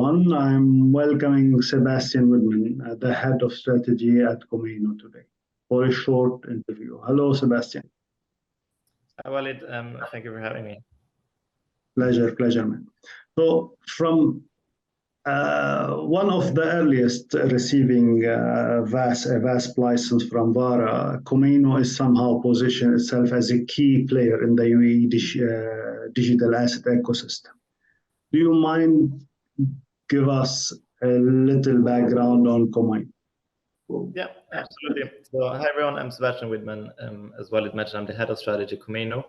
everyone. I'm welcoming Sebastian Widmann, the head of strategy at Komainu today, for a short interview. Hello, Sebastian. Hi, Walid. Thank you for having me. Pleasure, man. So, from one of the earliest receiving VASP license from VARA, Komainu is somehow positioned itself as a key player in the UAE digital asset ecosystem. Do you mind give us a little background on Komainu? Yeah, absolutely. So, hi everyone. I'm Sebastian Widmann. As Walid mentioned, I'm the head of strategy at Komainu.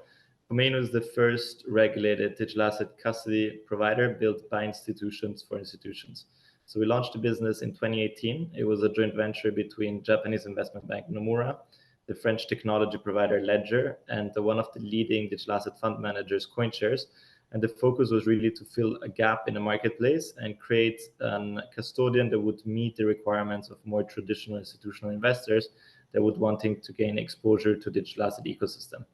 Komainu is the first regulated digital asset custody provider built by institutions for institutions. So we launched the business in 2018. It was a joint venture between Japanese investment bank Nomura, the French technology provider Ledger, and one of the leading digital asset fund managers, CoinShares. And the focus was really to fill a gap in the marketplace and create a custodian that would meet the requirements of more traditional institutional investors that would wanting to gain exposure to digital asset ecosystem.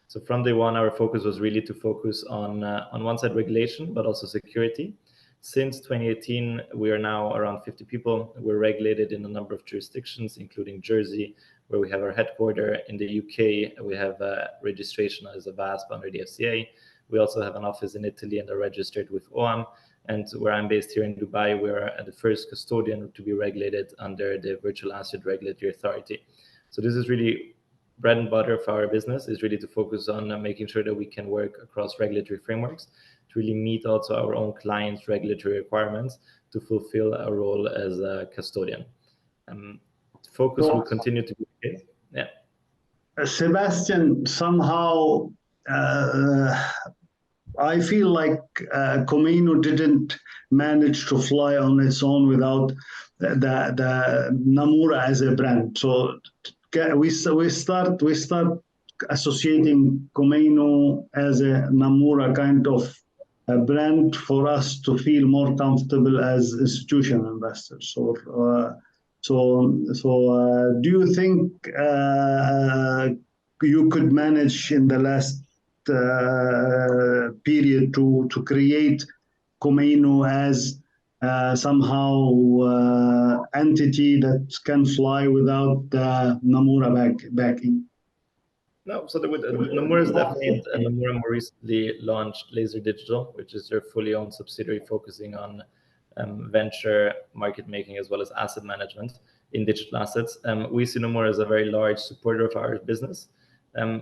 So from day one, our focus was really to focus on one side regulation, but also security. Since 2018, we are now around 50 people. We're regulated in a number of jurisdictions, including Jersey, where we have our headquarters. In the UK, we have registration as a VASP under the FCA. We also have an office in Italy and are registered with OAM. And where I'm based here in Dubai, we're the first custodian to be regulated under the Virtual Asset Regulatory Authority. So this is really bread and butter of our business, is really to focus on making sure that we can work across regulatory frameworks to really meet also our own clients' regulatory requirements to fulfill our role as a custodian. Focus will continue to be the case. Yeah. Sebastian, somehow I feel like Komainu didn't manage to fly on its own without the Nomura as a brand. So we start associating Komainu as a Nomura kind of a brand for us to feel more comfortable as institutional investors. So do you think you could manage in the last period to create Komainu as somehow entity that can fly without the Nomura backing? No, so Nomura is definitely, and Nomura more recently launched Laser Digital, which is their fully owned subsidiary focusing on venture market making as well as asset management in digital assets. We see Nomura as a very large supporter of our business.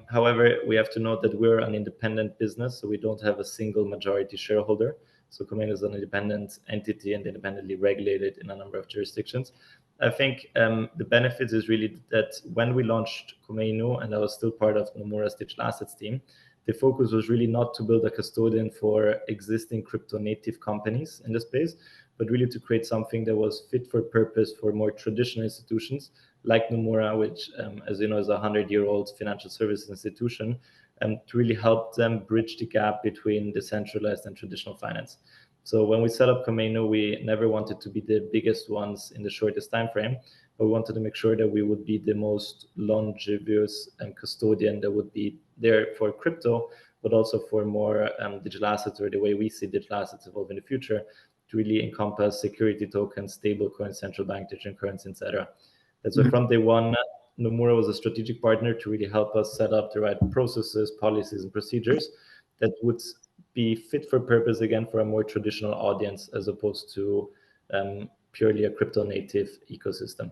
However, we have to note that we're an independent business, so we don't have a single majority shareholder. So Komainu is an independent entity and independently regulated in a number of jurisdictions. I think the benefit is really that when we launched Komainu, and I was still part of Nomura's digital assets team, the focus was really not to build a custodian for existing crypto native companies in the space, but really to create something that was fit for purpose for more traditional institutions like Nomura, which, as you know, is a 100-year-old financial services institution, to really help them bridge the gap between decentralized and traditional finance. So when we set up Komainu, we never wanted to be the biggest ones in the shortest time frame, but we wanted to make sure that we would be the most longevous and custodian that would be there for crypto, but also for more digital assets, or the way we see digital assets evolve in the future, to really encompass security tokens, stable coins, central bank digital currency, etc. That's why from day one, Nomura was a strategic partner to really help us set up the right processes, policies, and procedures that would be fit for purpose again for a more traditional audience as opposed to purely a crypto native ecosystem.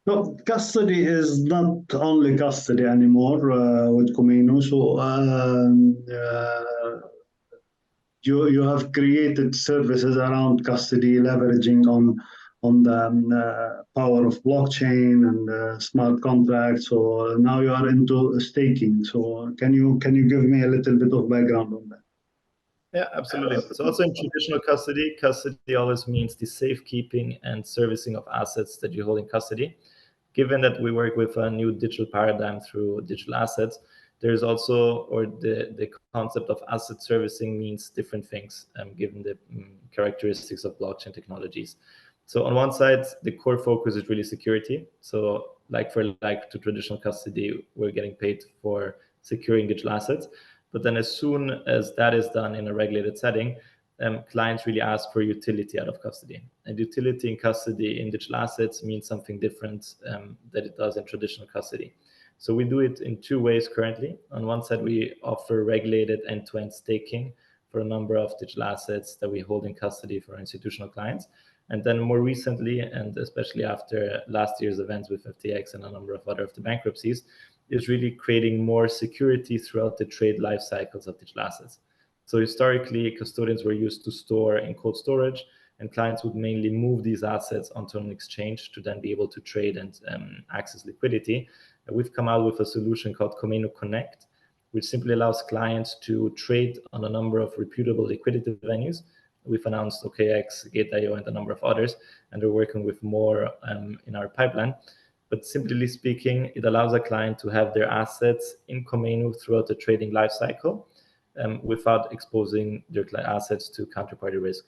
So custody is not only custody anymore with Komainu. So you have created services around custody, leveraging on the power of blockchain and smart contracts. So now you are into staking. So can you give me a little bit of background on that? Yeah, absolutely. So also in traditional custody always means the safekeeping and servicing of assets that you hold in custody. Given that we work with a new digital paradigm through digital assets, there's also, or the concept of asset servicing means different things, given the characteristics of blockchain technologies. So on one side, the core focus is really security. So like to traditional custody, we're getting paid for securing digital assets. But then as soon as that is done in a regulated setting, clients really ask for utility out of custody. And utility in custody in digital assets means something different that it does in traditional custody. So we do it in two ways currently. On one side, we offer regulated end-to-end staking for a number of digital assets that we hold in custody for institutional clients. And then more recently, and especially after last year's events with FTX and a number of other of the bankruptcies, is really creating more security throughout the trade life cycles of digital assets. So historically, custodians were used to store in cold storage, and clients would mainly move these assets onto an exchange to then be able to trade and access liquidity. And we've come out with a solution called Komainu Connect, which simply allows clients to trade on a number of reputable liquidity venues. We've announced OKX, Gate.io, and a number of others, and we're working with more in our pipeline. But simply speaking, it allows a client to have their assets in Komainu throughout the trading lifecycle without exposing their assets to counterparty risk.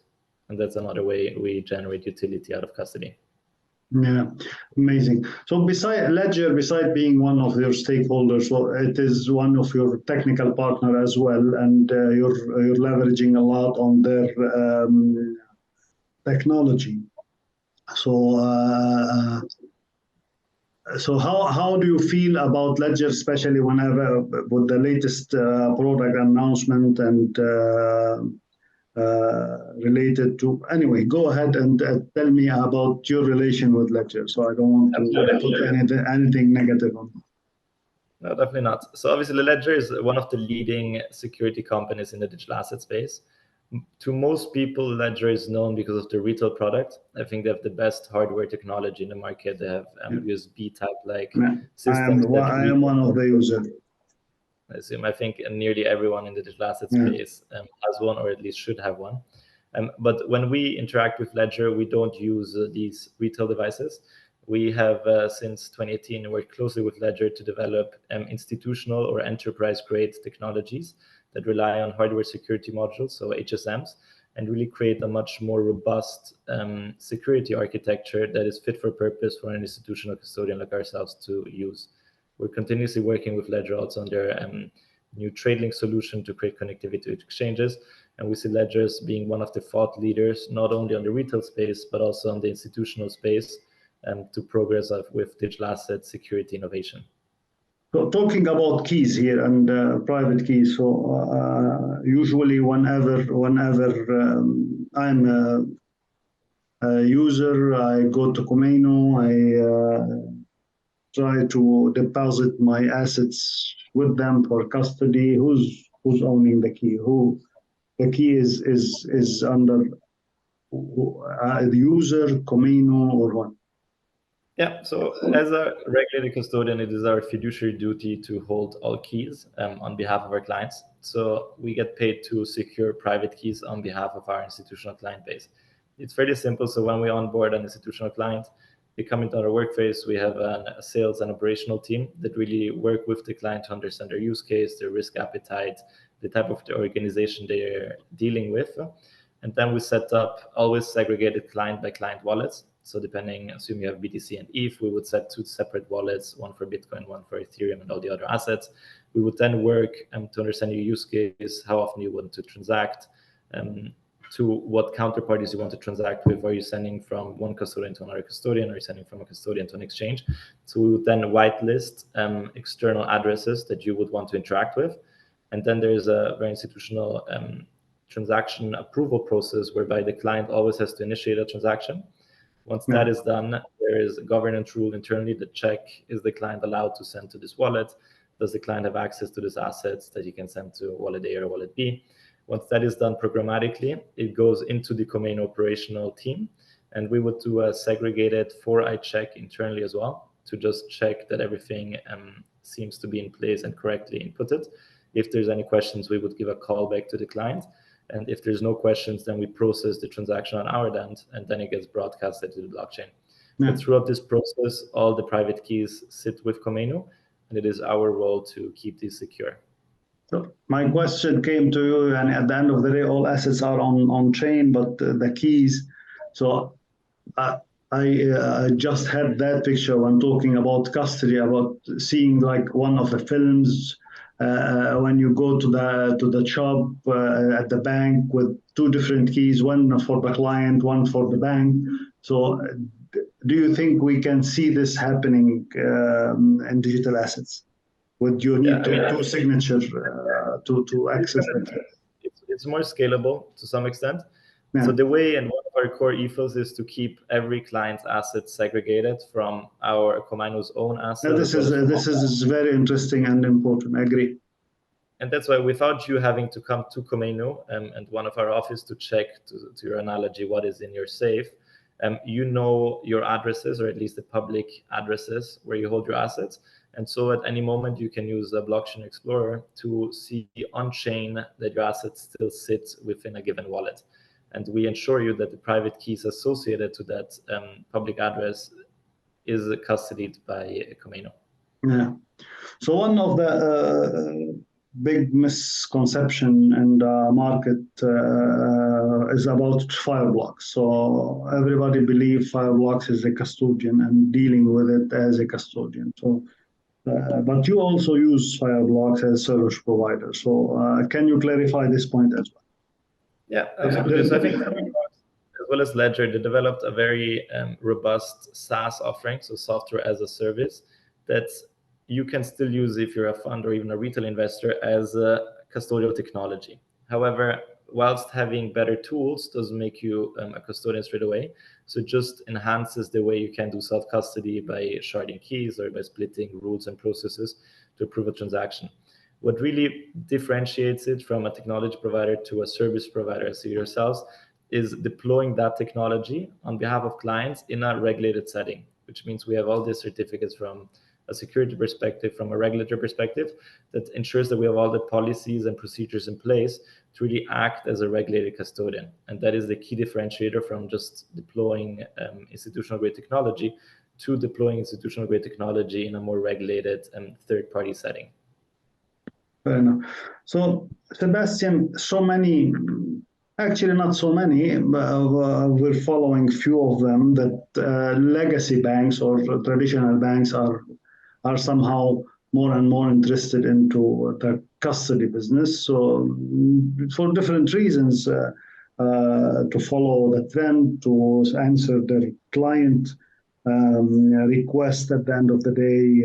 And that's another way we generate utility out of custody. Yeah, amazing. So beside Ledger, beside being one of your stakeholders, so it is one of your technical partner as well, and you're leveraging a lot on their technology. So so how do you feel about Ledger, especially whenever with the latest product announcement and related to, anyway, go ahead and tell me about your relation with Ledger. So I don't want to put anything negative on it. No, definitely not. So obviously Ledger is one of the leading security companies in the digital asset space. To most people, Ledger is known because of the retail product. I think they have the best hardware technology in the market. They have USB type like systems. I am one of the users. I think nearly everyone in the digital asset space has one, or at least should have one. But when we interact with Ledger, we don't use these retail devices. We have, since 2018, worked closely with Ledger to develop institutional or enterprise-grade technologies that rely on hardware security modules, so HSMs, and really create a much more robust security architecture that is fit for purpose for an institutional custodian like ourselves to use. We're continuously working with Ledger also on their new TradeLink solution to create connectivity to exchanges. And we see Ledger as being one of the thought leaders, not only on the retail space, but also on the institutional space to progress with digital asset security innovation. So talking about keys here and private keys. So usually whenever I'm a user, I go to Komainu, I try to deposit my assets with them for custody. Who's owning the key? The key is under the user, Komainu, or what? Yeah, so as a regulated custodian, it is our fiduciary duty to hold all keys on behalf of our clients. So we get paid to secure private keys on behalf of our institutional client base. It's fairly simple. So when we onboard an institutional client, they come into our workplace. We have a sales and operational team that really work with the client to understand their use case, their risk appetite, the type of the organization they're dealing with. And then we set up always segregated client by client wallets. So depending, assume you have BTC and ETH, we would set two separate wallets, one for Bitcoin, one for Ethereum, and all the other assets. We would then work to understand your use case, how often you want to transact, to what counterparties you want to transact with. Are you sending from one custodian to another custodian? Or are you sending from a custodian to an exchange? So we would then whitelist external addresses that you would want to interact with. And then there's a very institutional transaction approval process whereby the client always has to initiate a transaction. Once that is done, there is a governance rule internally that check, is the client allowed to send to this wallet? Does the client have access to these assets that he can send to wallet A or wallet B? Once that is done programmatically, it goes into the Komainu operational team, and we would do a segregated 4i check internally as well to just check that everything seems to be in place and correctly inputted. If there's any questions, we would give a call back to the client. And if there's no questions, then we process the transaction on our end, and then it gets broadcasted to the blockchain. Yeah. But throughout this process, all the private keys sit with Komainu, and it is our role to keep these secure. So my question came to you, and at the end of the day, all assets are on chain, but the keys. So I just had that picture when talking about custody, about seeing like one of the films when you go to the shop at the bank with two different keys, one for the client, one for the bank. So do you think we can see this happening in digital assets? Would you need two signatures to access that? It's more scalable to some extent. Yeah. So the way, and one of our core ethos is to keep every client's assets segregated from our Komainu's own assets. This is very interesting and important. I agree. And that's why, without you having to come to Komainu and one of our office to check, to your analogy, what is in your safe, you know your addresses, or at least the public addresses where you hold your assets. And so at any moment, you can use a blockchain explorer to see on-chain that your assets still sit within a given wallet. And we ensure you that the private keys associated to that public address is custodied by Komainu. Yeah. So one of the big misconception in the market is about Fireblocks. So everybody believes Fireblocks is a custodian and dealing with it as a custodian. So, but you also use Fireblocks as a service provider. So can you clarify this point as well? Yeah, absolutely. So I think as well as Ledger, they developed a very robust SaaS offering, so software as a service, that you can still use if you're a fund or even a retail investor as a custodial technology. However, whilst having better tools doesn't make you a custodian straight away. So it just enhances the way you can do self-custody by sharding keys or by splitting rules and processes to approve a transaction. What really differentiates it from a technology provider to a service provider, as you yourselves, is deploying that technology on behalf of clients in a regulated setting, which means we have all these certificates from a security perspective, from a regulatory perspective, that ensures that we have all the policies and procedures in place to really act as a regulated custodian. And that is the key differentiator from just deploying institutional grade technology to deploying institutional grade technology in a more regulated and third-party setting. Fair enough. So, Sebastian, so many, actually not so many, but we're following few of them, that legacy banks or traditional banks are somehow more and more interested into the custody business. So for different reasons, to follow the trend, to answer their client request at the end of the day.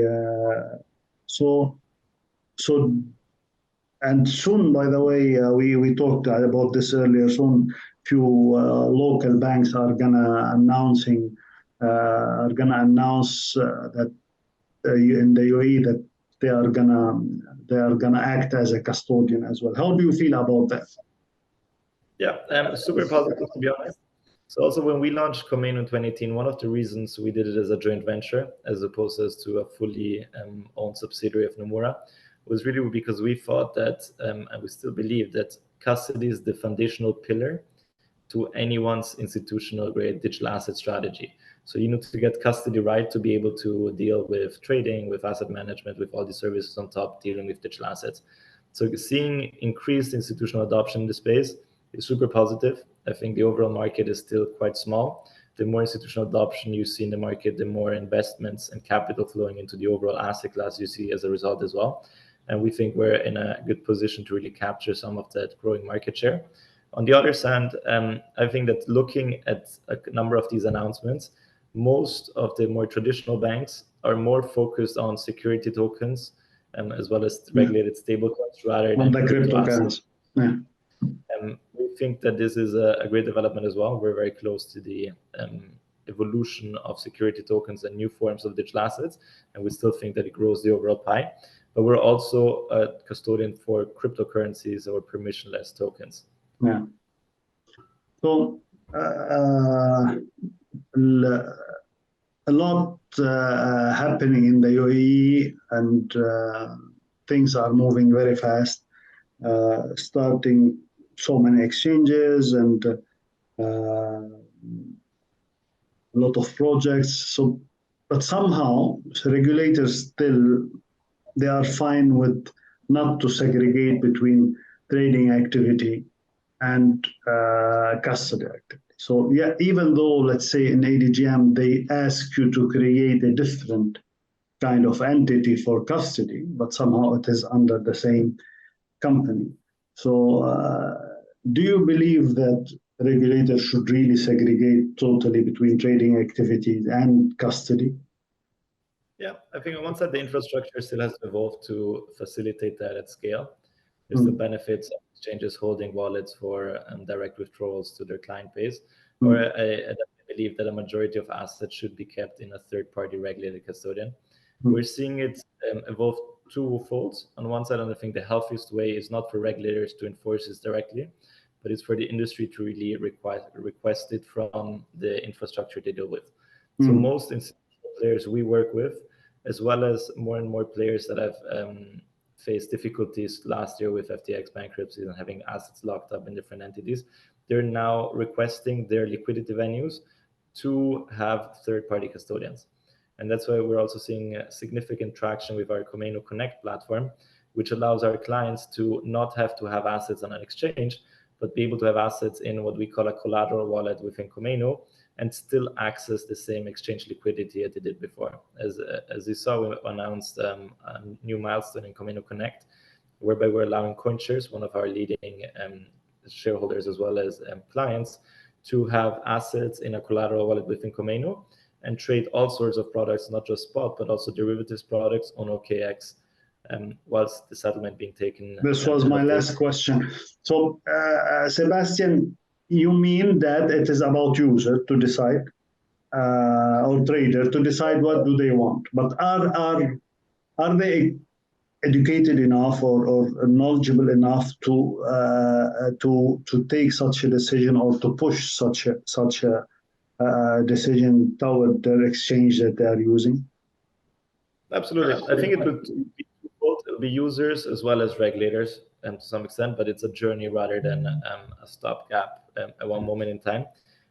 And soon, by the way, we talked about this earlier. Soon, few local banks are gonna announce that in the UAE that they are gonna act as a custodian as well. How do you feel about that? Yeah, super positive, to be honest. So also when we launched Komainu in 2018, one of the reasons we did it as a joint venture as opposed to a fully owned subsidiary of Nomura was really because we thought that, and we still believe that custody is the foundational pillar to anyone's institutional grade digital asset strategy. So you need to get custody right to be able to deal with trading, with asset management, with all the services on top, dealing with digital assets. So seeing increased institutional adoption in the space is super positive. I think the overall market is still quite small. The more institutional adoption you see in the market, the more investments and capital flowing into the overall asset class you see as a result as well. And we think we're in a good position to really capture some of that growing market share. On the other hand, I think that looking at a number of these announcements, most of the more traditional banks are more focused on security tokens as well as regulated stablecoins rather than the cryptocurrency. Yeah. We think that this is a great development as well. We're very close to the evolution of security tokens and new forms of digital assets, and we still think that it grows the overall pie. But we're also a custodian for cryptocurrencies or permissionless tokens. Yeah. So a lot happening in the UAE, and things are moving very fast. Starting so many exchanges and a lot of projects. So, but somehow regulators still, they are fine with not to segregate between trading activity and custody activity. So yeah, even though, let's say in ADGM, they ask you to create a different kind of entity for custody, but somehow it is under the same company. So do you believe that regulators should really segregate totally between trading activities and custody? Yeah, I think on one side, the infrastructure still has to evolve to facilitate that at scale. There's the benefits of exchanges holding wallets for direct withdrawals to their client base. Or I believe that a majority of assets should be kept in a third-party regulated custodian. We're seeing it evolve twofold. On one side, and I think the healthiest way is not for regulators to enforce this directly, but it's for the industry to really request it from the infrastructure they deal with. So most institutional players we work with, as well as more and more players that have faced difficulties last year with FTX bankruptcies and having assets locked up in different entities, they're now requesting their liquidity venues to have third-party custodians. And that's why we're also seeing significant traction with our Komainu Connect platform, which allows our clients to not have to have assets on an exchange, but be able to have assets in what we call a collateral wallet within Komainu and still access the same exchange liquidity as they did before. As you saw, we announced a new milestone in Komainu Connect, whereby we're allowing CoinShares, one of our leading shareholders as well as clients, to have assets in a collateral wallet within Komainu and trade all sorts of products, not just spot, but also derivatives products on OKX, whilst the settlement being taken. This was my last question. So, Sebastian, you mean that it is about user to decide or trader to decide what do they want, but are they educated enough or knowledgeable enough to take such a decision or to push such a decision toward the exchange that they are using? Absolutely. I think it would be both. It will be users as well as regulators to some extent, but it's a journey rather than a stopgap at one moment in time.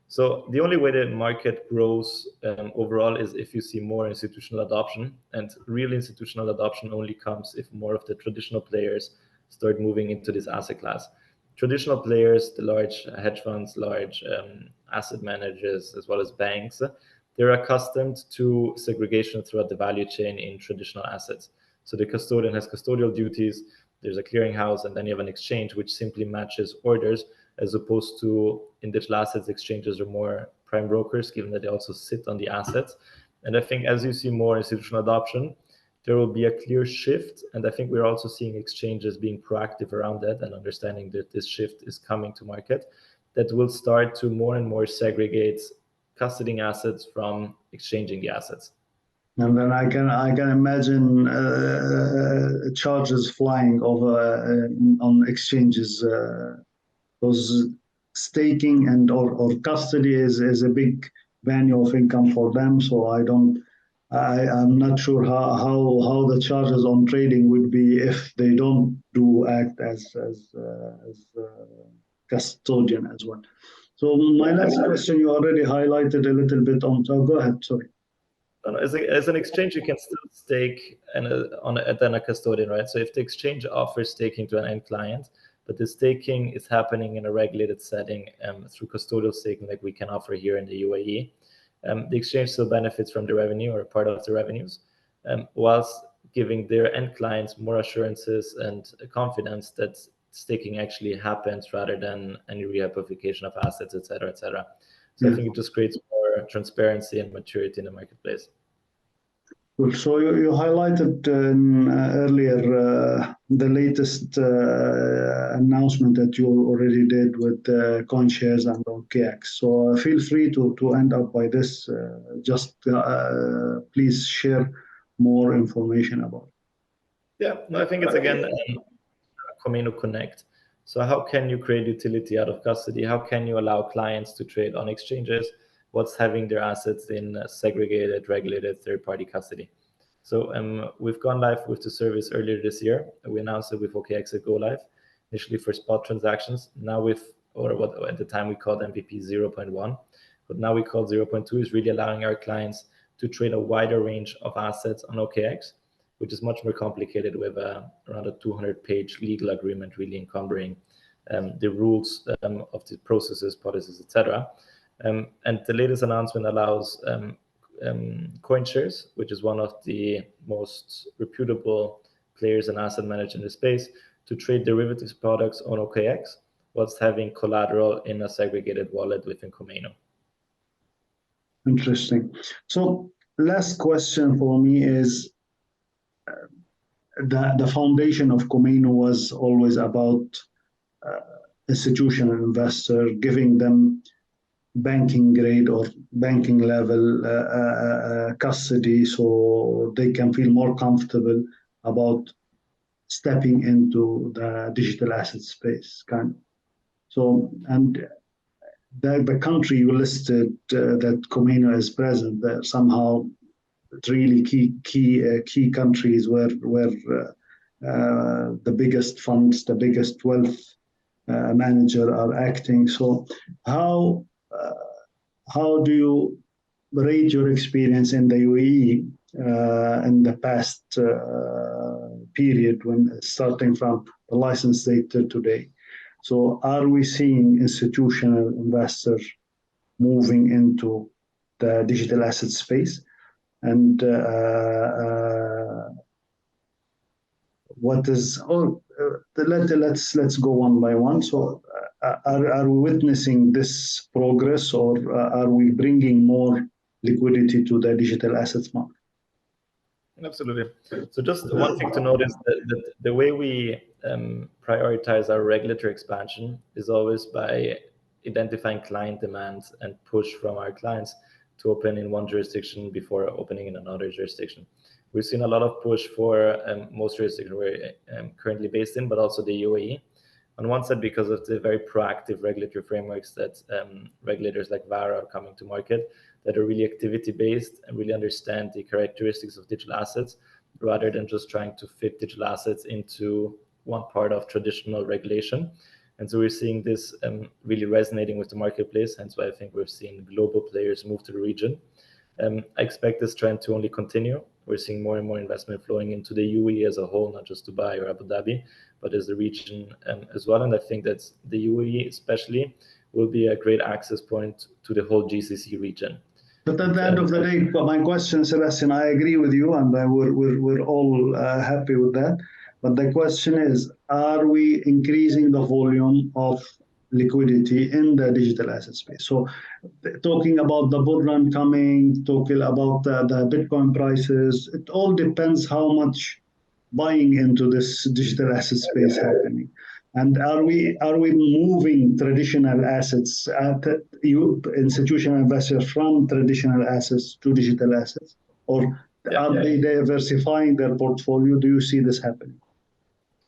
So the only way the market grows overall is if you see more institutional adoption, and real institutional adoption only comes if more of the traditional players start moving into this asset class. Traditional players, the large hedge funds, large asset managers, as well as banks, they're accustomed to segregation throughout the value chain in traditional assets. So the custodian has custodial duties, there's a clearinghouse, and then you have an exchange which simply matches orders, as opposed to in digital assets, exchanges are more prime brokers, given that they also sit on the assets. And I think as you see more institutional adoption, there will be a clear shift. And I think we're also seeing exchanges being proactive around that and understanding that this shift is coming to market, that will start to more and more segregate custodying assets from exchanging the assets. And then I can imagine charges flying over on exchanges. Because staking and or custody is a big venue of income for them. So I'm not sure how the charges on trading would be if they don't act as custodian as well. So my last question, you already highlighted a little bit on. So go ahead. Sorry. As an exchange, you can still stake then a custodian, right? So if the exchange offers staking to an end client, but the staking is happening in a regulated setting through custodial staking like we can offer here in the UAE. The exchange still benefits from the revenue or part of the revenues, whilst giving their end clients more assurances and confidence that staking actually happens rather than any reapplication of assets, et cetera, et cetera. So I think it just creates more transparency and maturity in the marketplace. Cool. So you highlighted earlier the latest announcement that you already did with CoinShares and OKX. So feel free to end up by this. Just please share more information about it. Yeah, no, I think it's again Komainu Connect. So how can you create utility out of custody? How can you allow clients to trade on exchanges? What's having their assets in segregated, regulated third-party custody? So we've gone live with the service earlier this year. We announced it with OKX at Go Live, initially for spot transactions. Now or what at the time we called MVP 0.1, but now we call 0.2 is really allowing our clients to trade a wider range of assets on OKX, which is much more complicated with around a 200-page legal agreement really encumbering the rules of the processes, policies, etc. And the latest announcement allows CoinShares, which is one of the most reputable players and asset managers in the space, to trade derivatives products on OKX, whilst having collateral in a segregated wallet within Komainu. Interesting. So last question for me is, the foundation of Komainu was always about institutional investor, giving them banking grade or banking level custody, so they can feel more comfortable about stepping into the digital asset space, kind of. So, and the country you listed that Komainu is present there, somehow it's really key countries where the biggest funds, the biggest wealth manager are acting. So how do you rate your experience in the UAE in the past period, when starting from the license date to today? So are we seeing institutional investors moving into the digital asset space? And what is, let's go one by one. So are we witnessing this progress, or are we bringing more liquidity to the digital assets market? Absolutely. So just one thing to notice, that the way we prioritize our regulatory expansion is always by identifying client demands and push from our clients to open in one jurisdiction before opening in another jurisdiction. We've seen a lot of push for most jurisdictions we're currently based in, but also the UAE. On one side, because of the very proactive regulatory frameworks that regulators like VARA are coming to market, that are really activity-based and really understand the characteristics of digital assets, rather than just trying to fit digital assets into one part of traditional regulation. And so we're seeing this really resonating with the marketplace, hence why I think we've seen global players move to the region. I expect this trend to only continue. We're seeing more and more investment flowing into the UAE as a whole, not just Dubai or Abu Dhabi, but as the region as well. And I think that the UAE especially will be a great access point to the whole GCC region. But at the end of the day, my question, Sebastian, I agree with you, and we're all happy with that. But the question is, are we increasing the volume of liquidity in the digital asset space? So talking about the bull run coming, talking about the Bitcoin prices, it all depends how much buying into this digital asset space happening. And are we moving traditional assets, institutional investors, from traditional assets to digital assets, or are they diversifying their portfolio? Do you see this happening?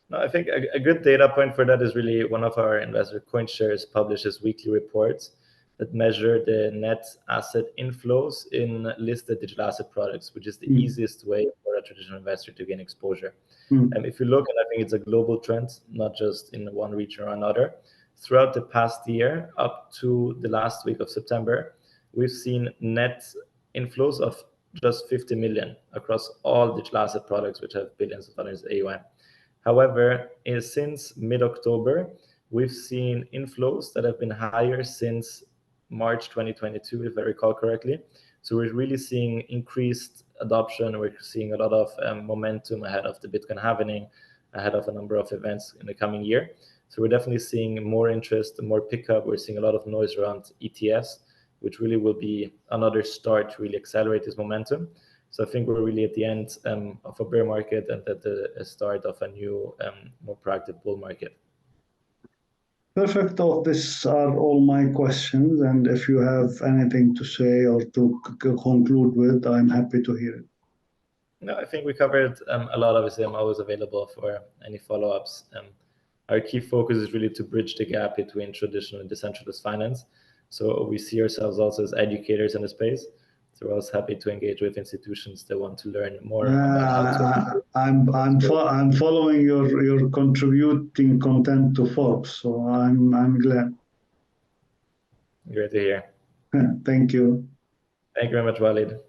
No, I think a good data point for that is really one of our investors, CoinShares, publishes weekly reports that measure the net asset inflows in listed digital asset products, which is the easiest way for a traditional investor to gain exposure. And if you look, and I think it's a global trend, not just in one region or another, throughout the past year, up to the last week of September, we've seen net inflows of just 50 million across all digital asset products, which have billions of dollars AUM. However, since mid-October, we've seen inflows that have been higher since March 2022, if I recall correctly. So we're really seeing increased adoption. We're seeing a lot of momentum ahead of the Bitcoin halving, ahead of a number of events in the coming year. So we're definitely seeing more interest, more pickup. We're seeing a lot of noise around ETFs, which really will be another start to really accelerate this momentum. So I think we're really at the end of a bear market and at the start of a new, more proactive bull market. Perfect. These are all my questions. And if you have anything to say or to conclude with, I'm happy to hear it. No, I think we covered a lot. Obviously, I'm always available for any follow-ups. Our key focus is really to bridge the gap between traditional and decentralized finance. So we see ourselves also as educators in the space. So we're also happy to engage with institutions that want to learn more about how to. I'm following your contributing content to Forbes, so I'm glad. Great to hear. Thank you. Thank you very much, Walid.